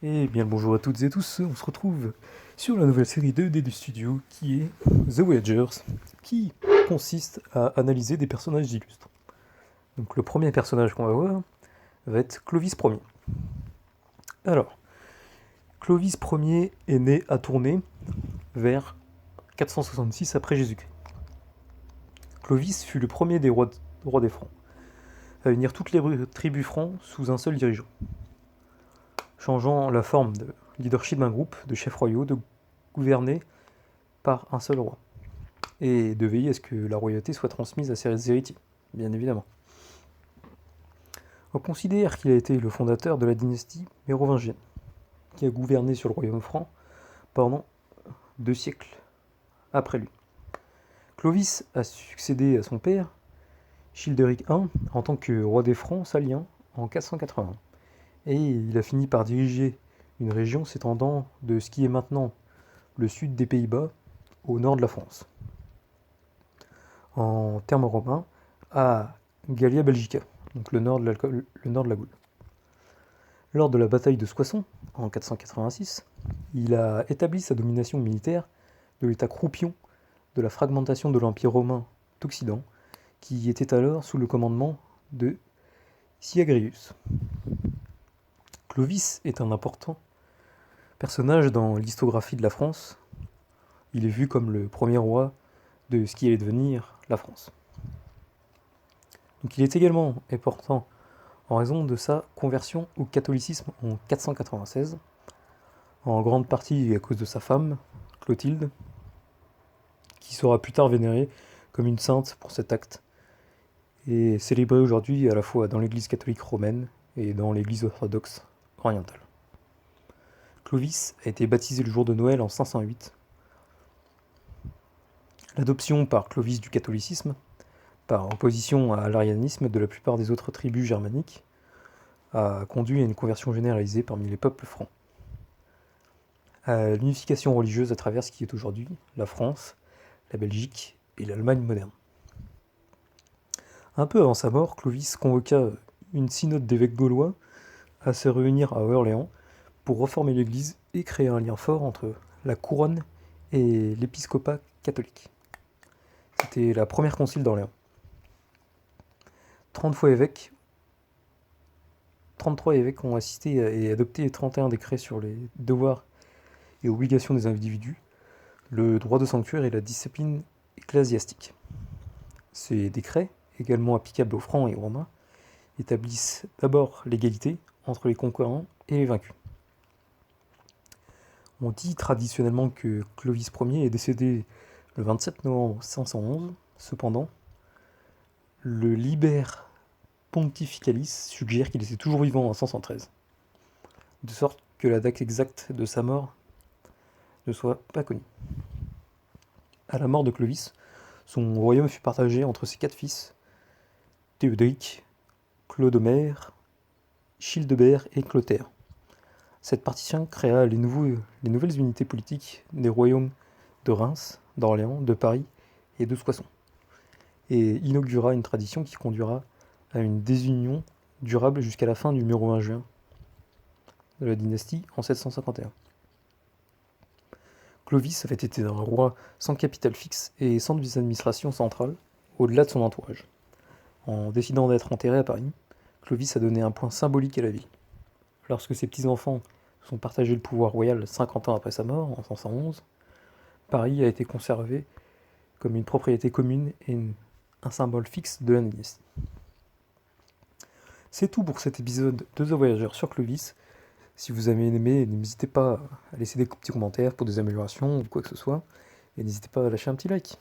Et bien le bonjour à toutes et tous, on se retrouve sur la nouvelle série 2D du studio qui est The Voyagers, qui consiste à analyser des personnages illustres. Donc le premier personnage qu'on va voir va être Clovis Ier. Alors, Clovis Ier est né à Tournai vers 466 après Jésus-Christ. Clovis fut le premier des rois des Francs, à unir toutes les tribus francs sous un seul dirigeant, changeant la forme de leadership d'un groupe de chefs royaux de gouverner par un seul roi, et de veiller à ce que la royauté soit transmise à ses héritiers, bien évidemment. On considère qu'il a été le fondateur de la dynastie mérovingienne, qui a gouverné sur le royaume franc pendant 2 siècles après lui. Clovis a succédé à son père, Childéric I, en tant que roi des Francs saliens en 480, et il a fini par diriger une région s'étendant de ce qui est maintenant le sud des Pays-Bas au nord de la France, en termes romains, à Gallia Belgica, donc le nord de la Gaule. Lors de la bataille de Soissons, en 486, il a établi sa domination militaire de l'état croupion de la fragmentation de l'Empire romain d'Occident, qui était alors sous le commandement de Syagrius. Clovis est un important personnage dans l'histographie de la France. Il est vu comme le premier roi de ce qui allait devenir la France. Donc il est également important en raison de sa conversion au catholicisme en 496, en grande partie à cause de sa femme, Clotilde, qui sera plus tard vénérée comme une sainte pour cet acte, et célébrée aujourd'hui à la fois dans l'église catholique romaine et dans l'église orthodoxe orientale. Clovis a été baptisé le jour de Noël en 508. L'adoption par Clovis du catholicisme, par opposition à l'arianisme de la plupart des autres tribus germaniques, a conduit à une conversion généralisée parmi les peuples francs, à l'unification religieuse à travers ce qui est aujourd'hui la France, la Belgique et l'Allemagne moderne. Un peu avant sa mort, Clovis convoqua une synode d'évêques gaulois à se réunir à Orléans pour reformer l'Église et créer un lien fort entre la couronne et l'épiscopat catholique. C'était la première concile d'Orléans. 33 évêques ont assisté et adopté 31 décrets sur les devoirs et obligations des individus, le droit de sanctuaire et la discipline ecclésiastique. Ces décrets, également applicables aux Francs et aux Romains, établissent d'abord l'égalité entre les conquérants et les vaincus. On dit traditionnellement que Clovis Ier est décédé le 27 novembre 511, cependant, le Liber Pontificalis suggère qu'il était toujours vivant en 513, de sorte que la date exacte de sa mort ne soit pas connue. À la mort de Clovis, son royaume fut partagé entre ses 4 fils, Théodoric, Clodomir, Childebert et Clotaire. Cette partition créa les nouvelles unités politiques des royaumes de Reims, d'Orléans, de Paris et de Soissons, et inaugura une tradition qui conduira à une désunion durable jusqu'à la fin du mérovingien de la dynastie en 751. Clovis avait été un roi sans capitale fixe et sans administration centrale, au-delà de son entourage. En décidant d'être enterré à Paris, Clovis a donné un point symbolique à la ville. Lorsque ses petits-enfants sont partagés le pouvoir royal 50 ans après sa mort, en 511, Paris a été conservé comme une propriété commune et un symbole fixe de la dynastie. C'est tout pour cet épisode de The Voyager sur Clovis. Si vous avez aimé, n'hésitez pas à laisser des petits commentaires pour des améliorations ou quoi que ce soit. Et n'hésitez pas à lâcher un petit like.